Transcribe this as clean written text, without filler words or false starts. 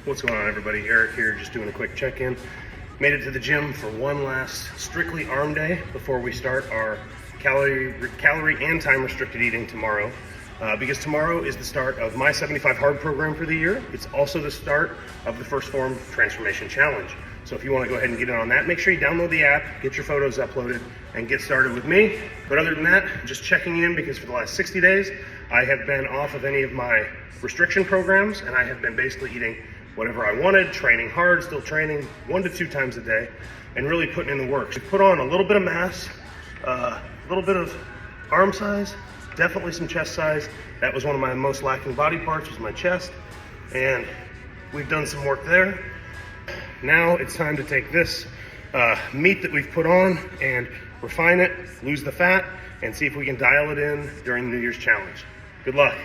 What's going on, everybody? Eric here, just doing a quick check-in. Made it to the gym for one last strictly arm day before we start our calorie and time restricted eating tomorrow. Because tomorrow is the start of my 75 Hard program for the year. It's also the start of the First Form Transformation Challenge. So if you want to go ahead and get in on that, make sure you download the app, get your photos uploaded, and get started with me. But other than that, just checking in because for the last 60 days, I have been off of any of my restriction programs, and I have been basically eating whatever I wanted, training hard, still training 1 to 2 times a day, and really putting in the work. So put on a little bit of mass, a little bit of arm size, definitely some chest size. That was one of my most lacking body parts, was my chest, and we've done some work there. Now it's time to take this meat that we've put on and refine it, lose the fat, and see if we can dial it in during the New Year's challenge. Good luck.